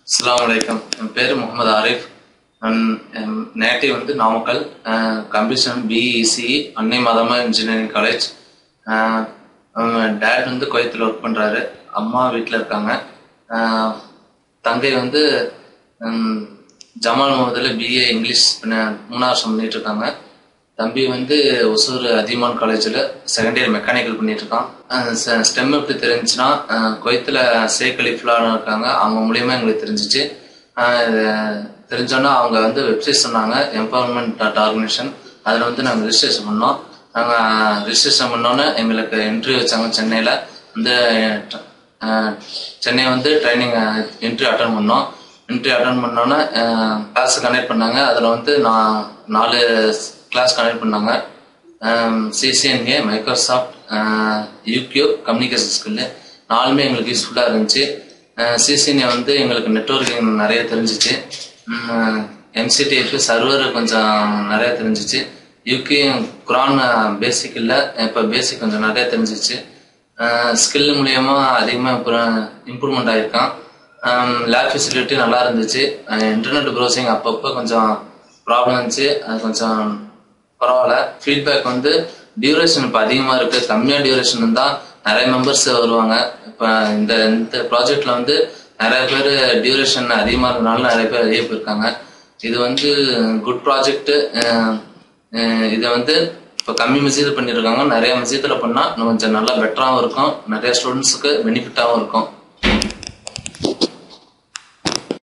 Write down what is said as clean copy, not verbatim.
Assalamualaikum. என் பேர் Mohammed Arif. Native வந்து Namakkal. Computer BEC அன்னை மாதமா இன்ஜினியரிங் காலேஜ். டேட் வந்து குவைத்தில் ஒர்க் பண்ணுறாரு. அம்மா வீட்டில் இருக்காங்க. தங்கை வந்து ஜமால் முகமதில் பிஏ இங்கிலீஷ் 3 வருஷம் பண்ணிட்டு இருக்காங்க. தம்பி வந்து ஒசூர் அதியமான் காலேஜில் செகண்ட் இயர் மெக்கானிக்கல் பண்ணிட்டு இருக்கான். ஸ்டெம் எப்படி தெரிஞ்சுன்னா, குவைத்தில் ஷேக் கலீஃபான்னு இருக்காங்க, அவங்க மூலியமா எங்களுக்கு தெரிஞ்சிச்சு. தெரிஞ்சோன்னா அவங்க வந்து வெப்சைட் சொன்னாங்க, empowerment.organization. அதில் வந்து நாங்கள் ரிஜிஸ்ட்ரேஷன் பண்ணோம். நாங்கள் ரிஜிஸ்ட்ரேஷன் பண்ணோன்னே எங்களுக்கு இன்டர்வியூ வச்சாங்க சென்னையில். வந்து சென்னை வந்து ட்ரைனிங் இன்டர்வியூ அட்டன் பண்ணோம். இன்டர்வியூ அட்டன் பண்ணோன்னே கிளாஸ் கனெக்ட் பண்ணாங்க. அதில் வந்து நான் 4 கிளாஸ் கனெக்ட் பண்ணாங்க. சிசிஎன்ஏ, மைக்ரோசாஃப்ட், யூக்யூ, கம்யூனிகேஷன் ஸ்கில்லு 4மே எங்களுக்கு யூஸ்ஃபுல்லாக இருந்துச்சு. சிசிஎன்ஏ வந்து எங்களுக்கு நெட்வொர்க்கிங் நிறைய தெரிஞ்சிச்சு. எம்சிடிஎஃப் சர்வர் கொஞ்சம் நிறைய தெரிஞ்சிச்சு. யூகே குரான் பேசிக் இல்லை, இப்போ பேசிக் கொஞ்சம் நிறைய தெரிஞ்சிச்சு. ஸ்கில் மூலியமா அதிகமாக இம்ப்ரூவ்மெண்ட் ஆகிருக்கான். லேப் ஃபெசிலிட்டி நல்லா இருந்துச்சு. இன்டர்நெட் ப்ரௌசிங் அப்பப்போ கொஞ்சம் ப்ராப்ளம் இருந்துச்சு, அது கொஞ்சம் பரவாயில்ல. ஃபீட்பேக் வந்து டியூரேஷன் இப்போ அதிகமாக இருக்கு. கம்மியாக டியூரேஷன் இருந்தால் நிறைய மெம்பர்ஸ் வருவாங்க. இப்போ இந்த ப்ராஜெக்ட்ல வந்து நிறைய பேர் டியூரேஷன் அதிகமாக இருந்ததுனால நிறைய பேர் வெளியே போயிருக்காங்க. இது வந்து குட் ப்ராஜெக்ட். இதை வந்து இப்போ கம்மி மெசேஜ் பண்ணியிருக்காங்க. நிறைய மெசேஜில் பண்ணால் இன்னும் கொஞ்சம் நல்லா பெட்டராகவும் இருக்கும், நிறைய ஸ்டூடெண்ட்ஸுக்கு பெனிஃபிட்டாகவும் இருக்கும்.